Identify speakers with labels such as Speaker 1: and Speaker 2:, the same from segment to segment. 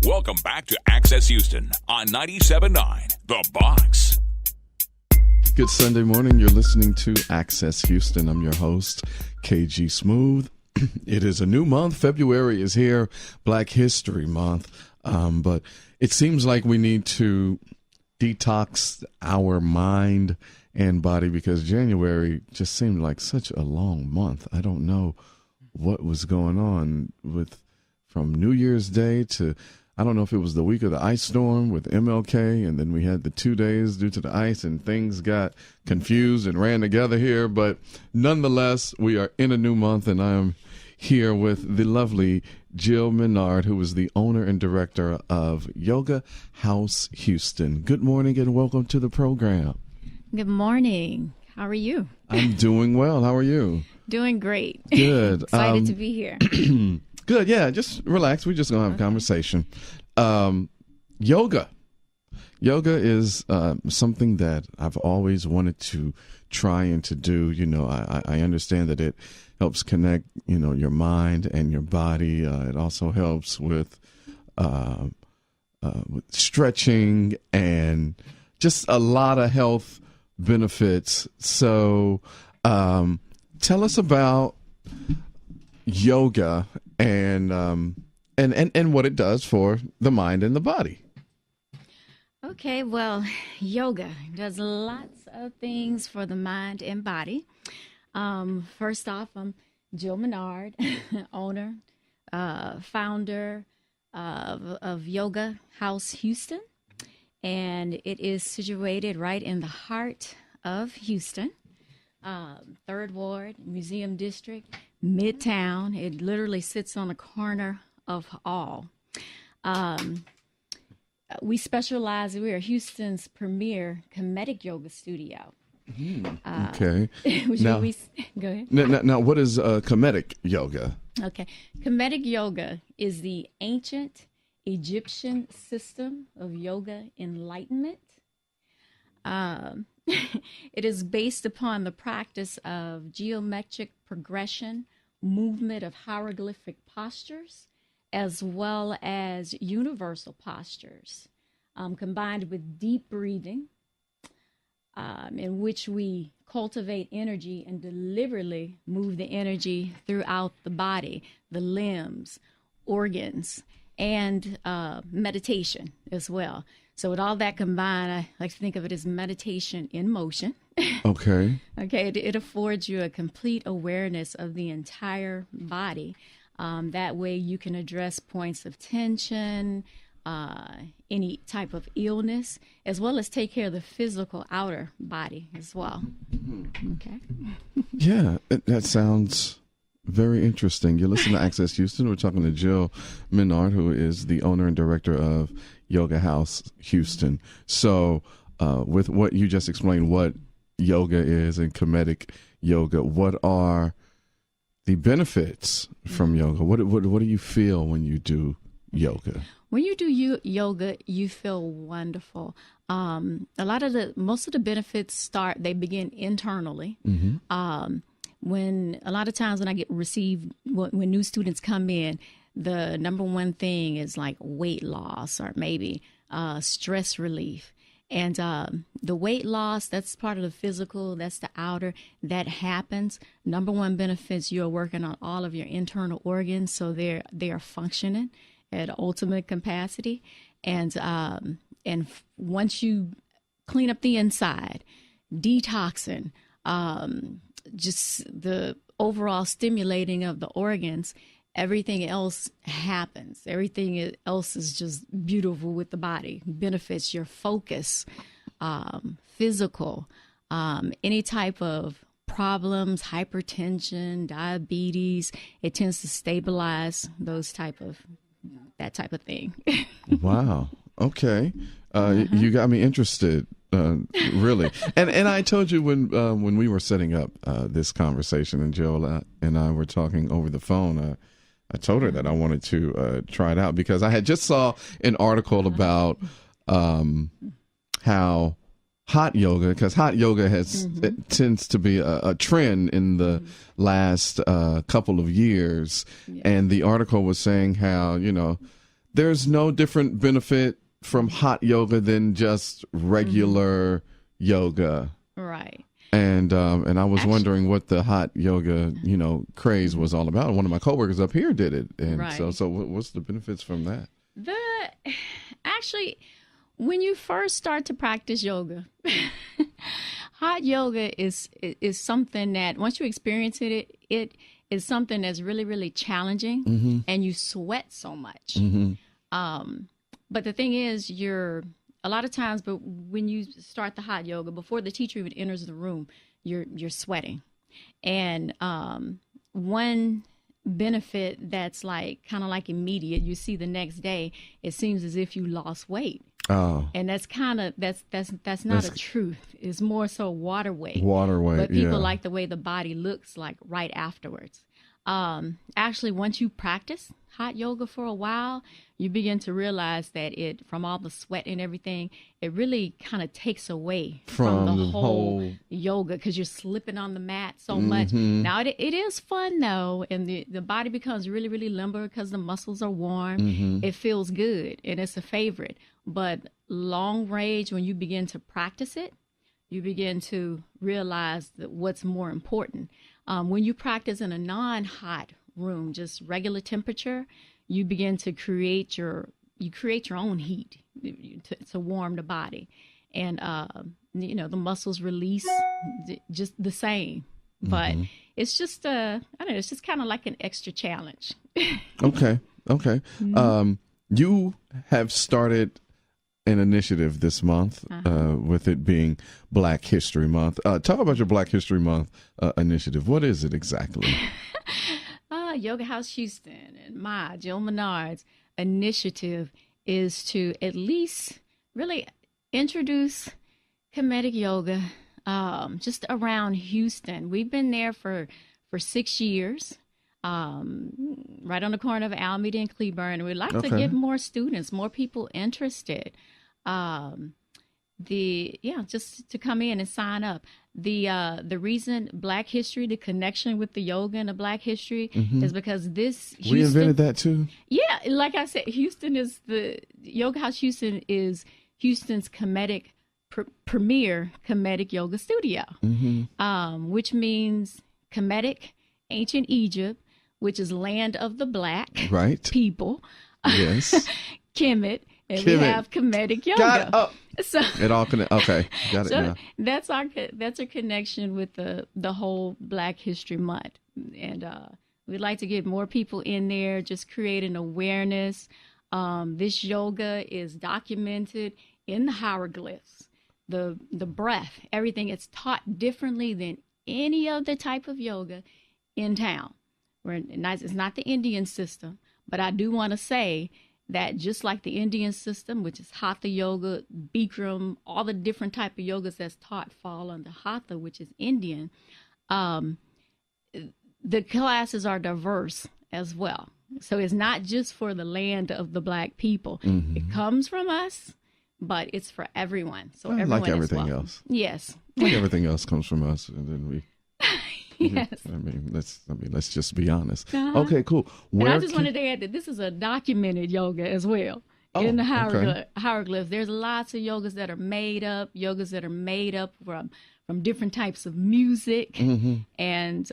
Speaker 1: Welcome back to Access Houston on 97.9 The Box.
Speaker 2: Good Sunday morning. You're listening to Access Houston. I'm your host, KG Smooth. It is a new month. February is here, Black History Month. But it seems like we need to detox our mind and body because January just seemed like such a long month. I don't know what was going on from New Year's Day to, I don't know if it was the week of the ice storm with MLK, and then we had the 2 days due to the ice, and things got confused and ran together here. But nonetheless, we are in a new month, and I am here with the lovely Jill Minard, who is the owner and director of Yoga House Houston. Good morning and welcome to the program.
Speaker 3: Good morning. How are you?
Speaker 2: I'm doing well. How are you?
Speaker 3: Doing great.
Speaker 2: Good.
Speaker 3: Excited to be here.
Speaker 2: Good. Yeah, just relax. We're just going to have a conversation. Yoga. Yoga is something that I've always wanted to try and to do. You know, I understand that it helps connect, you know, your mind and your body. It also helps with stretching and just a lot of health benefits. So tell us about yoga and what it does for the mind and the body.
Speaker 3: Okay, well, yoga does lots of things for the mind and body. First off, I'm Jill Minard, owner, founder of Yoga House Houston, and it is situated right in the heart of Houston, Third Ward, Museum District, Midtown. It literally sits on the corner of all. We are Houston's premier Kemetic Yoga studio.
Speaker 2: Okay.
Speaker 3: Now, go ahead.
Speaker 2: Now, what is Kemetic Yoga?
Speaker 3: Okay. Kemetic Yoga is the ancient Egyptian system of yoga enlightenment. It is based upon the practice of geometric progression, movement of hieroglyphic postures, as well as universal postures, combined with deep breathing, in which we cultivate energy and deliberately move the energy throughout the body, the limbs, organs, and meditation as well. So with all that combined, I like to think of it as meditation in motion.
Speaker 2: Okay.
Speaker 3: Okay, it affords you a complete awareness of the entire body. That way you can address points of tension, any type of illness, as well as take care of the physical outer body as well. Okay.
Speaker 2: Yeah, that sounds very interesting. You listen to Access Houston. We're talking to Jill Minard, who is the owner and director of Yoga House Houston. So with what you just explained, what yoga is and Kemetic Yoga, what are the benefits from yoga? What do you feel when you do yoga?
Speaker 3: When you do yoga, you feel wonderful. Most of the benefits begin internally. Mm-hmm. When a lot of times when new students come in, the number one thing is like weight loss or maybe stress relief. And the weight loss, that's part of the physical, that's the outer, that happens. Number one benefits, you're working on all of your internal organs, so they are functioning at ultimate capacity. And once you clean up the inside, detoxing, just the overall stimulating of the organs, everything else happens. Everything else is just beautiful with the body. Benefits your focus, physical, any type of problems, hypertension, diabetes. It tends to stabilize that type of thing.
Speaker 2: Wow. Okay. You got me interested. Really. And I told you when we were setting up this conversation, and Jill and I were talking over the phone, I told her that I wanted to try it out because I had just saw an article about how hot yoga, because hot yoga it tends to be a trend in the last couple of years. Yeah. And the article was saying how, there's no different benefit from hot yoga than just regular yoga.
Speaker 3: Right.
Speaker 2: And I was wondering what the hot yoga, craze was all about. One of my coworkers up here did it. And so what's the benefits from that?
Speaker 3: Actually, when you first start to practice yoga, hot yoga is something that once you experience it is something that's really, really challenging, and you sweat so much. But the thing is, a lot of times, but when you start the hot yoga, before the teacher even enters the room, you're sweating. And one benefit that's kind of like immediate, you see the next day, it seems as if you lost weight. Oh. And that's not a truth. It's more so water weight. But people like the way the body looks like right afterwards. Actually, once you practice hot yoga for a while, you begin to realize that from all the sweat and everything, it really kind of takes away from the whole yoga, because you're slipping on the mat so much. Now, it is fun, though, and the body becomes really, really limber because the muscles are warm. It feels good, and it's a favorite. But long range, when you begin to practice it, you begin to realize that what's more important. When you practice in a non-hot room, just regular temperature, you begin to create your own heat to warm the body, and the muscles release just the same. But it's just I don't know, it's just kind of like an extra challenge.
Speaker 2: Okay. You have started an initiative this month, with it being Black History Month. Talk about your Black History Month initiative. What is it exactly?
Speaker 3: Yoga House Houston and Jill Minard's initiative is to at least really introduce Kemetic Yoga just around Houston. We've been there for 6 years, right on the corner of Alameda and Cleburne, and we'd like to get more students, more people interested. Just to come in and sign up. The reason Black History, the connection with the yoga and the Black History is because we invented
Speaker 2: that too.
Speaker 3: Yeah, like I said, the Yoga House Houston is Houston's premier Kemetic yoga studio, which means Kemetic, ancient Egypt, which is land of the Black people. Yes. Kemet. And we have Kemetic Yoga. So
Speaker 2: it all okay. Got it now.
Speaker 3: That's our connection with the whole Black History Month, and we'd like to get more people in there, just create an awareness. This yoga is documented in the hieroglyphs, the breath, everything. It's taught differently than any other type of yoga in town. It's not the Indian system, but I do want to say that just like the Indian system, which is Hatha Yoga, Bikram, all the different type of yogas that's taught fall under Hatha, which is Indian, the classes are diverse as well. So it's not just for the land of the Black people. It comes from us, but it's for everyone. So everyone
Speaker 2: like everything else.
Speaker 3: Yes.
Speaker 2: Like everything else comes from us, and then we...
Speaker 3: Yes.
Speaker 2: Let's just be honest. Okay, cool.
Speaker 3: And I just wanted to add that this is a documented yoga as well. In the hieroglyphs, there's lots of yogas that are made up, from different types of music and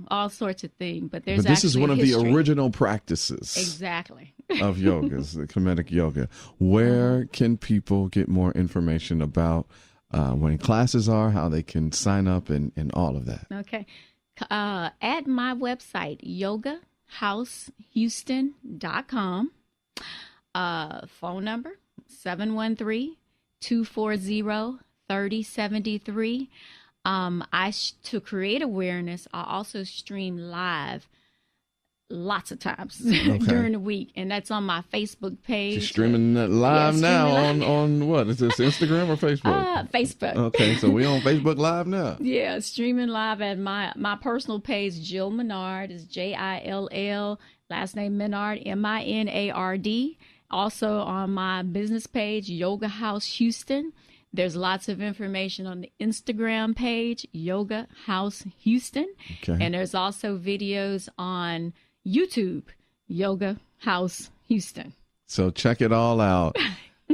Speaker 3: all sorts of things. But this is
Speaker 2: one of the original practices.
Speaker 3: Exactly.
Speaker 2: Of yogas, the Kemetic Yoga. Where can people get more information about when classes are, how they can sign up, and all of that?
Speaker 3: Okay. At my website, yogahousehouston.com. Phone number, 713-240-3073. To create awareness, I also stream live lots of times during the week, and that's on my Facebook page.
Speaker 2: She's streaming that live now on what is this, Instagram or Facebook?
Speaker 3: Facebook.
Speaker 2: Okay, so we on Facebook Live now.
Speaker 3: Yeah, streaming live at my personal page, Jill Minard, is Jill, last name Minard, Minard. Also on my business page, Yoga House Houston. There's lots of information on the Instagram page, Yoga House Houston. Okay. And there's also videos on YouTube, Yoga House Houston.
Speaker 2: So check it all out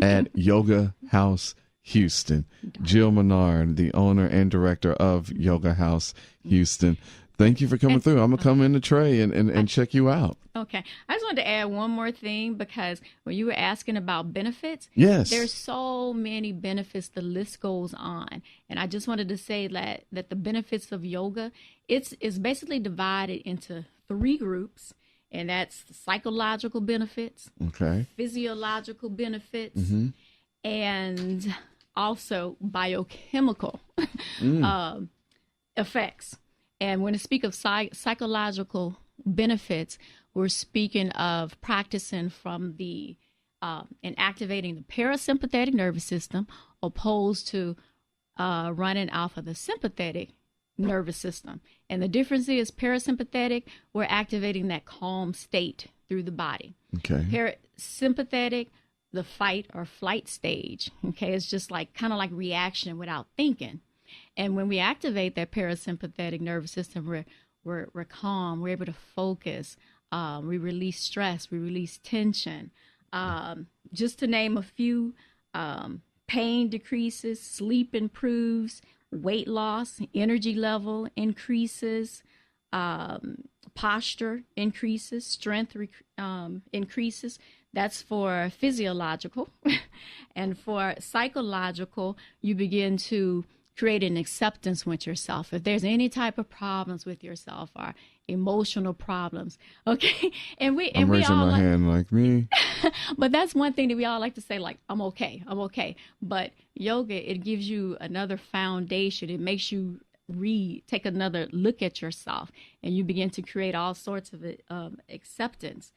Speaker 2: at Yoga House Houston. Jill Minard, the owner and director of Yoga House Houston. Thank you for coming through. I'm going to come in the tray and check you out.
Speaker 3: Okay. I just wanted to add one more thing, because when you were asking about benefits,
Speaker 2: yes,
Speaker 3: there's so many benefits. The list goes on. And I just wanted to say that the benefits of yoga, it's basically divided into 3 groups. And that's the psychological benefits, physiological benefits, and also biochemical effects. And when I speak of psychological benefits, we're speaking of practicing from and activating the parasympathetic nervous system, opposed to running off of the sympathetic nervous system. And the difference is parasympathetic, we're activating that calm state through the body.
Speaker 2: Okay.
Speaker 3: Parasympathetic, the fight or flight stage. Okay. It's just kind of like reaction without thinking. And when we activate that parasympathetic nervous system, we're calm, we're able to focus, we release stress, we release tension. Just to name a few, pain decreases, sleep improves, weight loss, energy level increases, posture increases, strength increases. That's for physiological. And for psychological, you begin to create an acceptance with yourself. If there's any type of problems with yourself or emotional problems, okay, I'm
Speaker 2: raising
Speaker 3: all
Speaker 2: my hand like me.
Speaker 3: But that's one thing that we all like to say, like, I'm okay. But yoga, it gives you another foundation. It makes you take another look at yourself, and you begin to create all sorts of acceptance.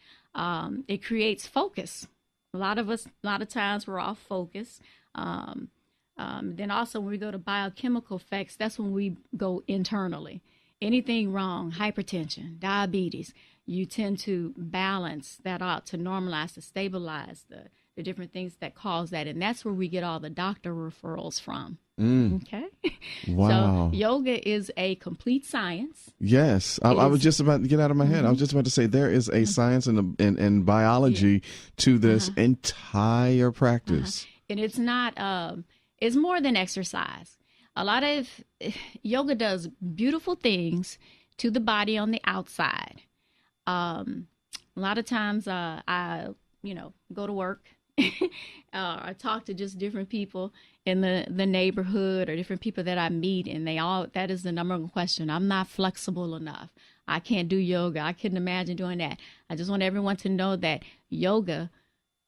Speaker 3: It creates focus. A lot of times we're off focus. Then also when we go to biochemical effects, that's when we go internally. Anything wrong, hypertension, diabetes, you tend to balance that out, to normalize, to stabilize the different things that cause that. And that's where we get all the doctor referrals from. Okay.
Speaker 2: Wow.
Speaker 3: So yoga is a complete science.
Speaker 2: Yes. I was just about to get out of my head. I was just about to say there is a science and biology to this entire practice.
Speaker 3: And it's not, it's more than exercise. A lot of yoga does beautiful things to the body on the outside. A lot of times I go to work. I talk to just different people in the neighborhood or different people that I meet, and that is the number one question. I'm not flexible enough. I can't do yoga. I couldn't imagine doing that. I just want everyone to know that yoga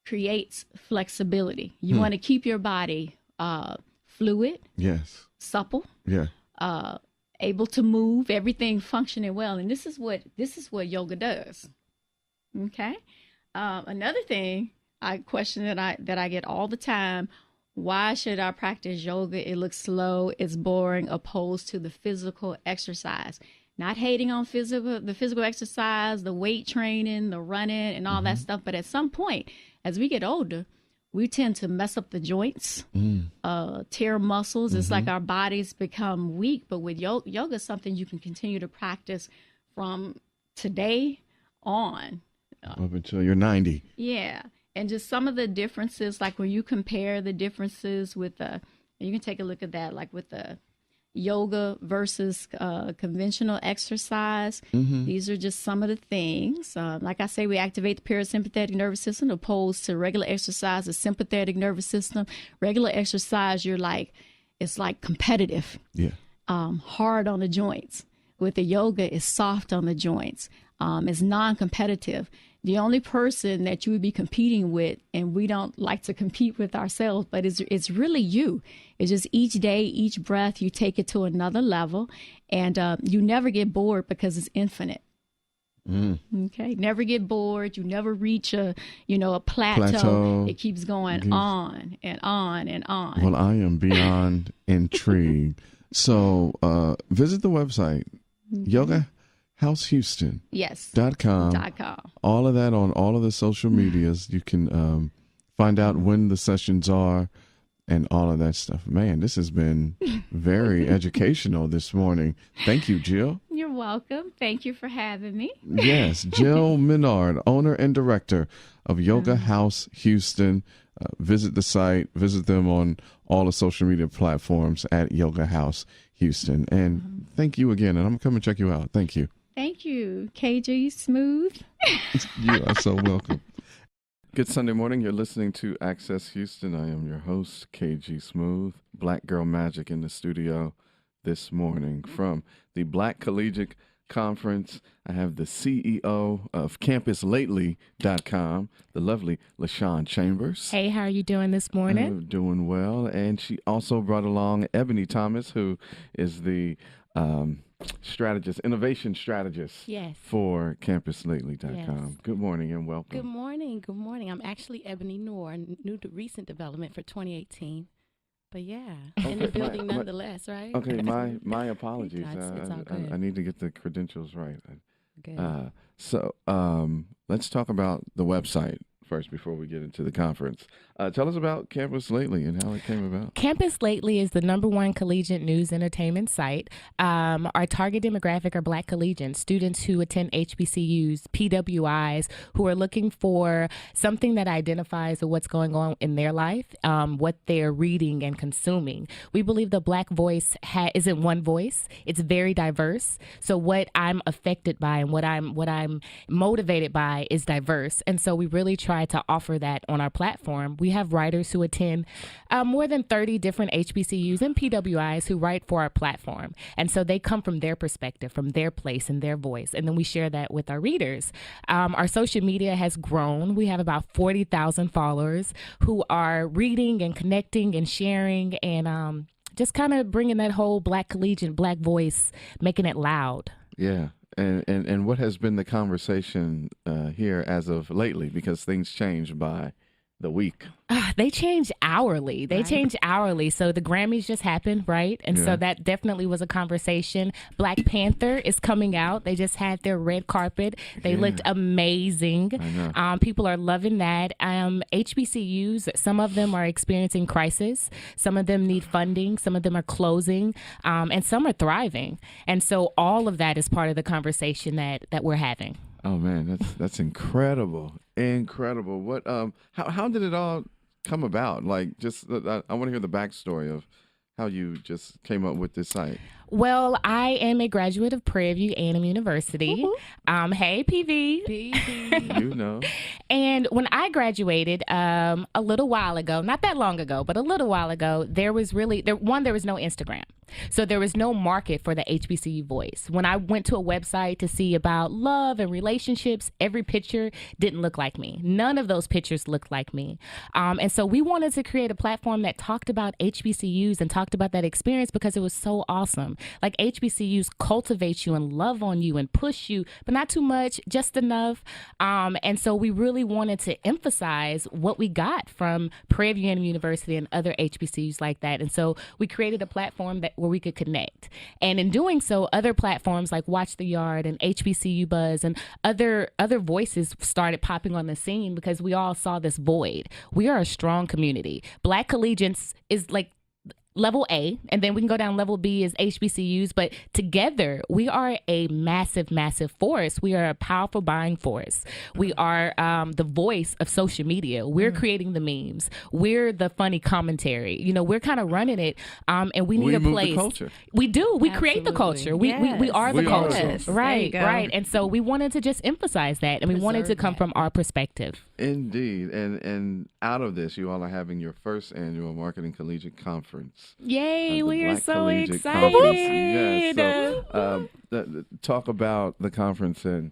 Speaker 3: creates flexibility. You want to keep your body fluid,
Speaker 2: yes,
Speaker 3: supple,
Speaker 2: yeah,
Speaker 3: able to move, everything functioning well. And this is what yoga does. Okay. Another thing, question that I get all the time: why should I practice yoga? It looks slow, it's boring, opposed to the physical exercise. Not hating on the physical exercise, the weight training, the running, and all that stuff. But at some point, as we get older, we tend to mess up the joints, tear muscles. It's like our bodies become weak. But with yoga is something you can continue to practice from today on.
Speaker 2: Up until you're 90.
Speaker 3: Yeah. And just some of the differences, like when you compare the differences with you can take a look at that, like with the yoga versus conventional exercise. These are just some of the things. Like I say, we activate the parasympathetic nervous system opposed to regular exercise, the sympathetic nervous system. Regular exercise, it's like competitive, hard on the joints. With the yoga, it's soft on the joints. It's non-competitive. The only person that you would be competing with, and we don't like to compete with ourselves, but it's really you. It's just each day, each breath, you take it to another level, and you never get bored because it's infinite. Okay, never get bored. You never reach a plateau. It keeps going on and on and on.
Speaker 2: Well, I am beyond intrigued. So visit the website, YogaHouseHouston.
Speaker 3: Yes.
Speaker 2: .com. All of that on all of the social medias. You can find out when the sessions are and all of that stuff. Man, this has been very educational this morning. Thank you, Jill.
Speaker 3: You're welcome. welcome. Thank you for having me.
Speaker 2: Yes, Jill Minard, owner and director of Yoga House Houston. Visit the site, visit them on all the social media platforms at Yoga House Houston. And thank you again. And I'm coming to check you out. Thank you.
Speaker 3: Thank you, KG Smooth.
Speaker 2: You are so welcome. Good Sunday morning. You're listening to Access Houston. I am your host, KG Smooth. Black Girl Magic in the studio this morning from the Black Collegiate Conference. I have the CEO of CampusLately.com, the lovely LaShawn Chambers.
Speaker 4: Hey, how are you doing this morning?
Speaker 2: Doing well. And she also brought along Ebony Thomas, who is the innovation strategist for CampusLately.com.
Speaker 4: Yes.
Speaker 2: Good morning and welcome.
Speaker 4: Good morning. Good morning. I'm actually Ebony Noor, new to recent development for 2018. But in the building nonetheless, right?
Speaker 2: Okay, my apologies.
Speaker 4: It's all good.
Speaker 2: I need to get the credentials right.
Speaker 4: Good.
Speaker 2: So let's talk about the website first before we get into the conference. Tell us about Campus Lately and how it came about.
Speaker 4: Campus Lately is the #1 collegiate news entertainment site. Our target demographic are Black collegians, students who attend HBCUs, PWIs, who are looking for something that identifies with what's going on in their life, what they're reading and consuming. We believe the Black voice isn't one voice. It's very diverse. So what I'm affected by and what I'm motivated by is diverse. And so we really try to offer that on our platform. We have writers who attend more than 30 different HBCUs and PWIs who write for our platform. And so they come from their perspective, from their place and their voice. And then we share that with our readers. Our social media has grown. We have about 40,000 followers who are reading and connecting and sharing and just kind of bringing that whole Black collegiate, Black voice, making it loud.
Speaker 2: Yeah. And what has been the conversation here as of lately? Because things change by the week.
Speaker 4: They change hourly. So the Grammys just happened, right? And so that definitely was a conversation. Black Panther is coming out. They just had their red carpet. They looked amazing. People are loving that. HBCUs, some of them are experiencing crisis. Some of them need funding. Some of them are closing. And some are thriving. And so all of that is part of the conversation that we're having.
Speaker 2: Oh man, that's incredible. Incredible. What how did it all come about? Like, just I want to hear the backstory of how you just came up with this site.
Speaker 4: Well, I am a graduate of Prairie View A&M University. Hey, PV.
Speaker 2: You know.
Speaker 4: And when I graduated a little while ago, not that long ago, but a little while ago, there was no Instagram. So there was no market for the HBCU voice. When I went to a website to see about love and relationships, every picture didn't look like me. None of those pictures looked like me. And so we wanted to create a platform that talked about HBCUs and talked about that experience because it was so awesome. Like, HBCUs cultivate you and love on you and push you, but not too much, just enough. And so we really wanted to emphasize what we got from Prairie View A&M University and other HBCUs like that. And so we created a platform where we could connect. And in doing so, other platforms like Watch the Yard and HBCU Buzz and other voices started popping on the scene because we all saw this void. We are a strong community. Black collegians is like level A, and then we can go down level B as HBCUs, but together we are a massive, massive force. We are a powerful buying force. We are the voice of social media. We're creating the memes. We're the funny commentary. You know, we're kind of running it, and we need a place.
Speaker 2: The culture.
Speaker 4: We do. We create the culture. We are the culture.
Speaker 3: Yes.
Speaker 4: Right. And so we wanted to just emphasize that, and we wanted to come from our perspective.
Speaker 2: Indeed. And out of this, you all are having your first annual Marketing Collegiate Conference.
Speaker 4: Yay, we are so excited.
Speaker 2: Yes. So, talk about the conference and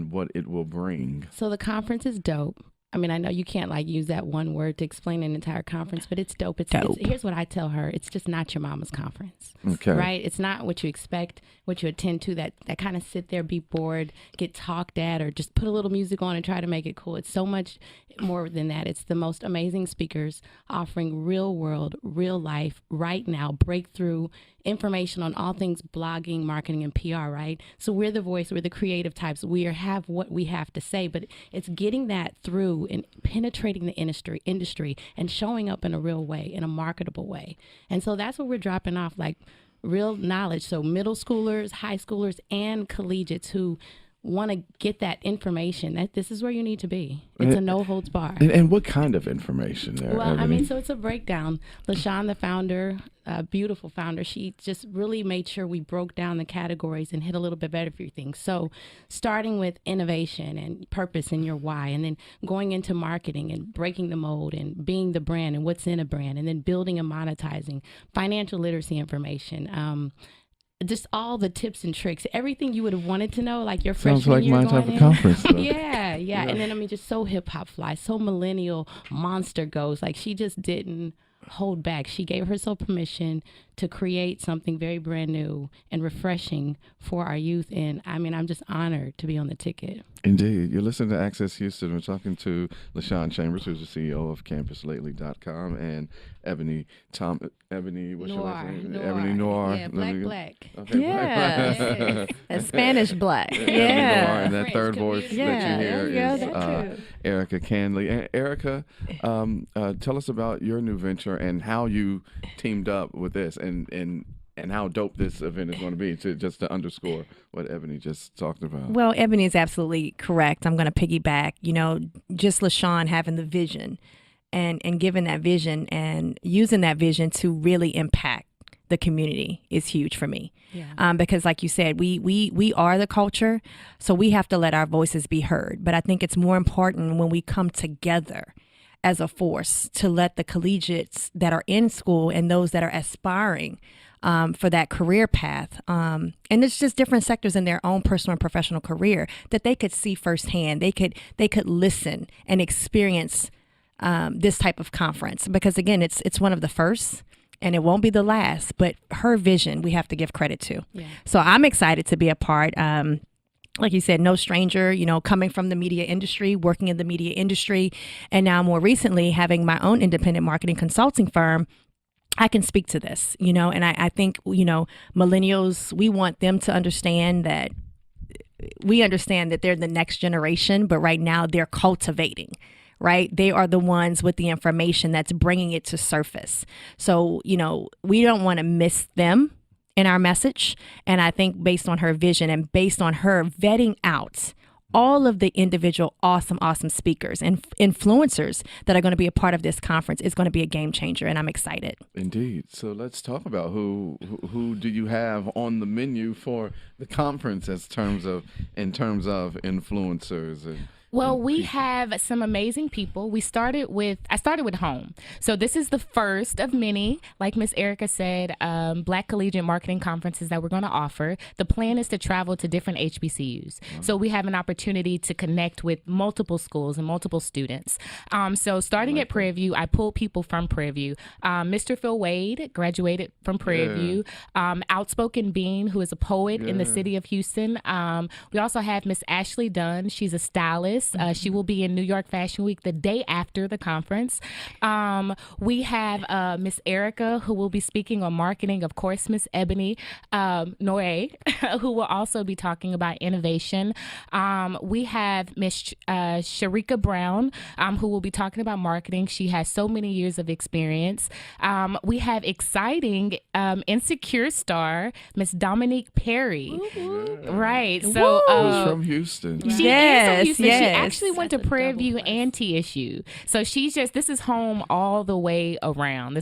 Speaker 2: what it will bring.
Speaker 5: So the conference is dope. I mean, I know you can't use that one word to explain an entire conference, but it's dope. It's here's what I tell her. It's just not your mama's conference.
Speaker 2: Okay.
Speaker 5: Right? It's not what you expect, what you attend to, that kind of sit there, be bored, get talked at, or just put a little music on and try to make it cool. It's so much more than that. It's the most amazing speakers offering real world, real life, right now, breakthrough information on all things blogging, marketing, and PR, right? So we're the voice, we're the creative types. We have what we have to say, but it's getting that through and penetrating the industry and showing up in a real way, in a marketable way. And so that's what we're dropping off. Like, real knowledge. So middle schoolers, high schoolers, and collegiates who want to get that information, that this is where you need to be. It's a no holds bar.
Speaker 2: And what kind of information there?
Speaker 5: Well, I
Speaker 2: Ebony?
Speaker 5: mean, so it's a breakdown. LaShawn, the founder, beautiful founder, she just really made sure we broke down the categories and hit a little bit better for things. So starting with innovation and purpose and your why, and then going into marketing and breaking the mold and being the brand and what's in a brand, and then building and monetizing, financial literacy information, just all the tips and tricks, everything you would have wanted to know, like your
Speaker 2: Sounds
Speaker 5: freshman
Speaker 2: like
Speaker 5: year
Speaker 2: my
Speaker 5: going
Speaker 2: type of
Speaker 5: in.
Speaker 2: conference.
Speaker 5: Yeah. And then, I mean, just so hip hop fly, so millennial monster goes. Like, she just didn't hold back. She gave herself permission to create something very brand new and refreshing for our youth. And I mean, I'm just honored to be on the ticket.
Speaker 2: Indeed. You're listening to Access Houston. We're talking to LaShawn Chambers, who's the CEO of CampusLately.com, and Ebony Thomas. Ebony, what's your last name? Ebony Noir.
Speaker 5: Yeah, black.
Speaker 2: Okay,
Speaker 6: Yeah. A Spanish black.
Speaker 2: Ebony
Speaker 6: Yeah.
Speaker 2: Noir, and that
Speaker 5: French
Speaker 2: third voice
Speaker 5: community.
Speaker 2: that you
Speaker 6: Yeah,
Speaker 2: hear
Speaker 6: there
Speaker 2: is
Speaker 6: you go, that too.
Speaker 2: Erica Candley. And Erica, tell us about your new venture and how you teamed up with this, and how dope this event is going to be, just to underscore what Ebony just talked about.
Speaker 6: Well, Ebony is absolutely correct. I'm going to piggyback, just LaShawn having the vision and giving that vision and using that vision to really impact the community is huge for me.
Speaker 5: Yeah.
Speaker 6: Because like you said, we are the culture, so we have to let our voices be heard. But I think it's more important when we come together as a force to let the collegiates that are in school and those that are aspiring for that career path. And it's just different sectors in their own personal and professional career that they could see firsthand. They could listen and experience this type of conference, because again, it's one of the first and it won't be the last, but her vision we have to give credit to.
Speaker 5: Yeah.
Speaker 6: So I'm excited to be a part. Like you said, no stranger, coming from the media industry, working in the media industry, and now more recently having my own independent marketing consulting firm. I can speak to this, and I think, millennials, we want them to understand that they're the next generation, but right now they're cultivating, right? They are the ones with the information that's bringing it to surface. So, we don't want to miss them in our message. And I think based on her vision and based on her vetting out all of the individual awesome speakers and influencers that are going to be a part of this conference is going to be a game changer, and I'm excited.
Speaker 2: Indeed. So let's talk about who do you have on the menu for the conference in terms of influencers and.
Speaker 4: Well, we have some amazing people. I started with home. So this is the first of many, like Miss Erica said, Black Collegiate Marketing Conferences that we're going to offer. The plan is to travel to different HBCUs. Wow. So we have an opportunity to connect with multiple schools and multiple students. So starting at Prairie View, I pulled people from Prairie View. Mr. Phil Wade graduated from Prairie View. Outspoken Bean, who is a poet in the city of Houston. We also have Miss Ashley Dunn. She's a stylist. She will be in New York Fashion Week the day after the conference. We have Miss Erica, who will be speaking on marketing. Of course, Miss Ebony Noe, who will also be talking about innovation. We have Miss Sharika Brown, who will be talking about marketing. She has so many years of experience. We have exciting Insecure star, Miss Dominique Perry. Right. So
Speaker 2: who's from Houston.
Speaker 4: She is from Houston. She actually went to Prairie View and TSU. So this is home all the way around.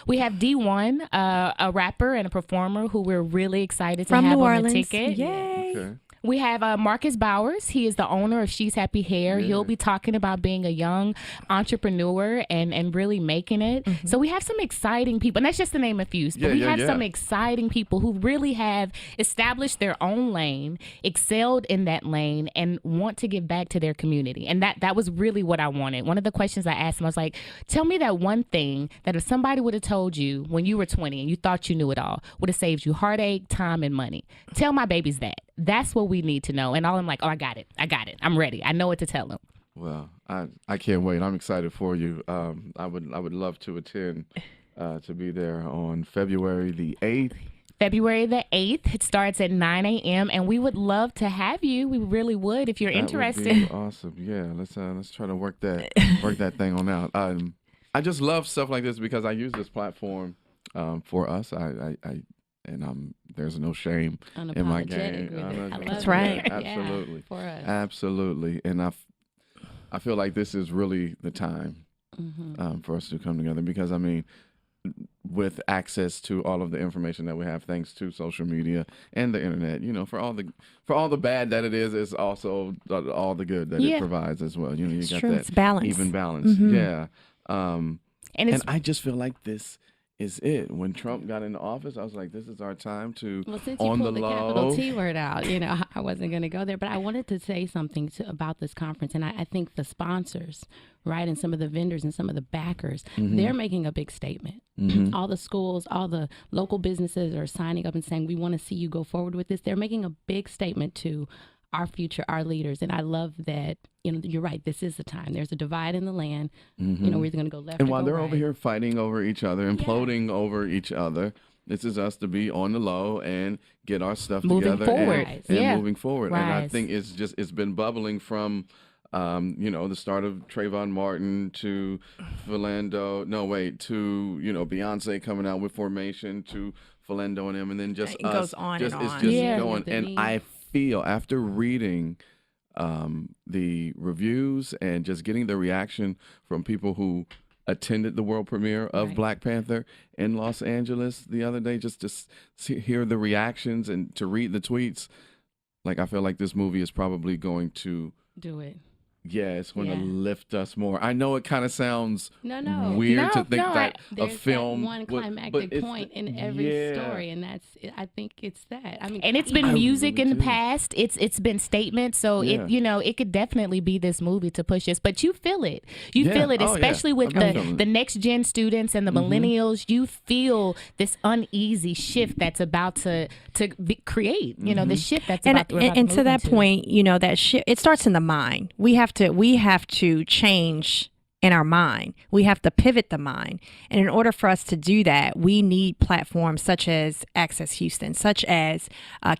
Speaker 4: We have D1, a rapper and a performer who we're really excited to have on the ticket.
Speaker 6: Yay.
Speaker 2: Okay.
Speaker 4: We have Marcus Bowers. He is the owner of She's Happy Hair. Yeah. He'll be talking about being a young entrepreneur and really making it. Mm-hmm. So we have some exciting people, and that's just to name a few. But we have some exciting people who really have established their own lane, excelled in that lane, and want to give back to their community. And that was really what I wanted. One of the questions I asked him, I was like, tell me that one thing that if somebody would have told you when you were 20 and you thought you knew it all, would have saved you heartache, time, and money. Tell my babies that. That's what we need to know. And all I'm like, I got it. I'm ready. I know what to tell them.
Speaker 2: Well, I can't wait. I'm excited for you. I would love to attend, to be there on February the 8th.
Speaker 4: February the 8th. It starts at 9 a.m. and we would love to have you. We really would if you're interested.
Speaker 2: Would be awesome. Yeah, let's try to work that thing on out. I just love stuff like this because I use this platform for us. There's no shame in my game.
Speaker 5: With it. I love
Speaker 6: That's
Speaker 5: it.
Speaker 6: right.
Speaker 2: Absolutely.
Speaker 5: Yeah, for us.
Speaker 2: Absolutely. And I feel like this is really the time for us to come together because, I mean, with access to all of the information that we have, thanks to social media and the internet, you know, for all the bad that it is, it's also all the good that it provides as well. You know, you got
Speaker 6: true.
Speaker 2: that
Speaker 6: It's balance.
Speaker 2: even balance. Yeah.
Speaker 4: And
Speaker 2: I just feel like this is it. When Trump got into office, I was like, this is our time to,
Speaker 5: Well, since you
Speaker 2: on the
Speaker 5: pulled the
Speaker 2: low.
Speaker 5: capital T word out, you know, I wasn't going to go there, but I wanted to say something about this conference. And I think the sponsors, right, and some of the vendors and some of the backers, they're making a big statement. All the schools, all the local businesses are signing up and saying, we want to see you go forward with this. They're making a big statement to our future, our leaders. And I love that, you know, you're right. This is the time. There's a divide in the land. You know, we're either going to go left
Speaker 2: And
Speaker 5: or
Speaker 2: while
Speaker 5: go
Speaker 2: they're
Speaker 5: right.
Speaker 2: over here fighting over each other, imploding over each other, this is us to be on the low and get our stuff
Speaker 4: Moving
Speaker 2: together
Speaker 4: forward.
Speaker 2: and moving forward. And I
Speaker 4: Rise.
Speaker 2: think it's been bubbling from, you know, the start of Trayvon Martin to to, you know, Beyonce coming out with Formation to Philando and them, and then just
Speaker 6: It
Speaker 2: us.
Speaker 6: goes on
Speaker 2: just,
Speaker 6: and
Speaker 2: it's
Speaker 6: on.
Speaker 2: just
Speaker 4: Yeah.
Speaker 2: going.
Speaker 5: Denise.
Speaker 2: And I feel after reading the reviews and just getting the reaction from people who attended the world premiere of
Speaker 5: Right.
Speaker 2: Black Panther in Los Angeles the other day, just to hear the reactions and to read the tweets, like I feel like this movie is probably going to,
Speaker 5: Do it.
Speaker 2: it's going to
Speaker 5: Yeah.
Speaker 2: lift us more. I know it kind of sounds
Speaker 5: No.
Speaker 2: weird to
Speaker 4: No,
Speaker 2: think
Speaker 4: no,
Speaker 2: that a
Speaker 5: There's
Speaker 2: film
Speaker 5: that one
Speaker 2: would-
Speaker 5: climactic
Speaker 2: but it's-
Speaker 5: point in every
Speaker 2: yeah.
Speaker 5: story, and I think it's that. I mean,
Speaker 4: And it's been
Speaker 2: I
Speaker 4: music
Speaker 2: really
Speaker 4: in the
Speaker 2: do.
Speaker 4: past. It's been statements. So
Speaker 2: Yeah.
Speaker 4: it, you know, it could definitely be this movie to push us. But you feel it. You
Speaker 2: Yeah.
Speaker 4: feel it,
Speaker 2: Oh, yeah.
Speaker 4: especially with
Speaker 2: I've been feeling
Speaker 4: the
Speaker 2: it.
Speaker 4: next gen students and the millennials. You feel this uneasy shift that's about to create. You know, the shift that's
Speaker 6: And,
Speaker 4: about we're about
Speaker 6: and
Speaker 4: to
Speaker 6: to
Speaker 4: move
Speaker 6: that
Speaker 4: into.
Speaker 6: point, you know, that shit, it starts in the mind. We have to change in our mind. We have to pivot the mind. And in order for us to do that, we need platforms such as Access Houston, such as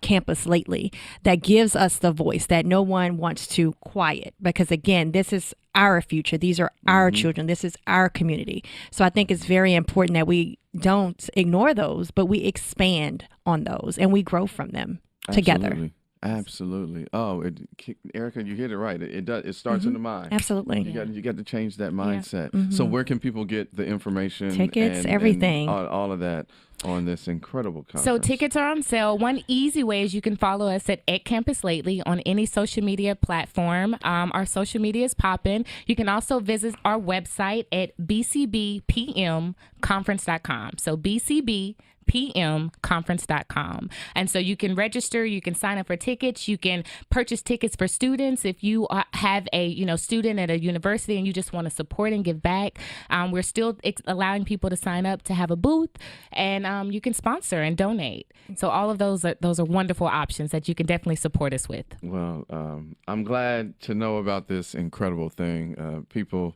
Speaker 6: Campus Lately, that gives us the voice that no one wants to quiet. Because again, this is our future. These are our children. This is our community. So I think it's very important that we don't ignore those, but we expand on those and we grow from them together.
Speaker 2: Absolutely. Oh, Erica, you hit it right. It does. It starts in the mind.
Speaker 6: Absolutely.
Speaker 2: You got to change that mindset. So where can people get the information,
Speaker 6: Tickets,
Speaker 2: and
Speaker 6: everything.
Speaker 2: all of that on this incredible conference?
Speaker 4: So tickets are on sale. One easy way is you can follow us at Campus Lately on any social media platform. Our social media is popping. You can also visit our website at bcbpmconference.com. So bcbpmconference.com. And so you can register, you can sign up for tickets, you can purchase tickets for students. If you have a student at a university and you just want to support and give back, we're still allowing people to sign up to have a booth, and you can sponsor and donate. So all of those are wonderful options that you can definitely support us with.
Speaker 2: Well, I'm glad to know about this incredible thing. People,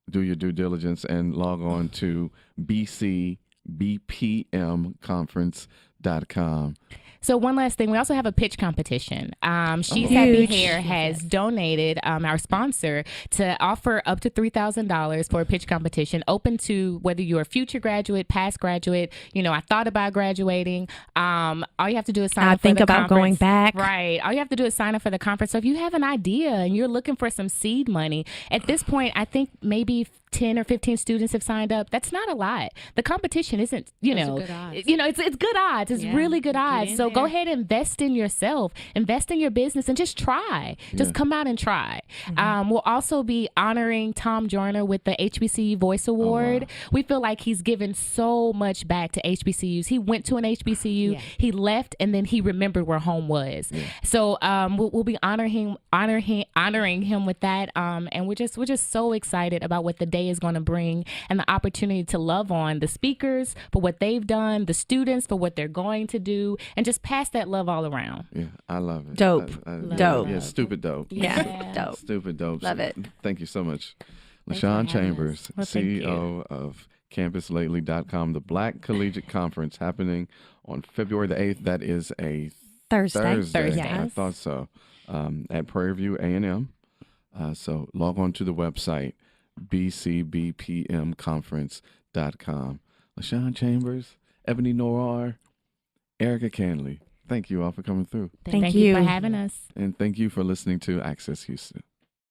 Speaker 2: do your due diligence and log on to bcbpmconference.com.
Speaker 4: So one last thing, we also have a pitch competition. She's
Speaker 6: Oh.
Speaker 4: Happy
Speaker 6: Huge.
Speaker 4: Hair has donated, our sponsor, to offer up to $3,000 for a pitch competition, open to whether you're a future graduate, past graduate. You know, I thought about graduating. All you have to do is sign up for
Speaker 6: think
Speaker 4: the
Speaker 6: about going
Speaker 4: conference.
Speaker 6: back.
Speaker 4: Right. All you have to do is sign up for the conference. So if you have an idea and you're looking for some seed money, at this point, I think maybe 10 or 15 students have signed up. That's not a lot. The competition isn't,
Speaker 5: Those are good odds.
Speaker 4: it's good odds. It's
Speaker 5: Yeah.
Speaker 4: really good
Speaker 5: Get
Speaker 4: odds.
Speaker 5: in
Speaker 4: So go
Speaker 5: there.
Speaker 4: ahead and invest in yourself, invest in your business, and just try. Just come out and try. We'll also be honoring Tom Joyner with the HBCU Voice Award. We feel like he's given so much back to HBCUs. He went to an HBCU,
Speaker 5: Yeah.
Speaker 4: he left, and then he remembered where home was. So we'll be honoring him with that. And we're just so excited about what the day is going to bring, and the opportunity to love on the speakers for what they've done, the students for what they're going to do, and just pass that love all around.
Speaker 2: Yeah, I love it.
Speaker 6: Dope. Dope.
Speaker 2: Yeah, stupid dope.
Speaker 6: Yeah. Dope.
Speaker 2: Stupid dope.
Speaker 6: Love it.
Speaker 2: Thank you so much.
Speaker 5: Thanks for
Speaker 2: LaShawn
Speaker 5: having
Speaker 2: Chambers,
Speaker 5: us.
Speaker 4: Well, thank
Speaker 2: CEO of CampusLately.com, the Black Collegiate Conference happening on February the 8th. That is a Thursday.
Speaker 4: Thursday.
Speaker 2: I thought so. At Prairie View A&M. So log on to the website, bcbpmconference.com. LaShawn Chambers, Ebony Noir, Erica Candley. Thank you all for coming through.
Speaker 6: Thank
Speaker 4: you
Speaker 6: you.
Speaker 4: for having us.
Speaker 2: And thank you for listening to Access Houston.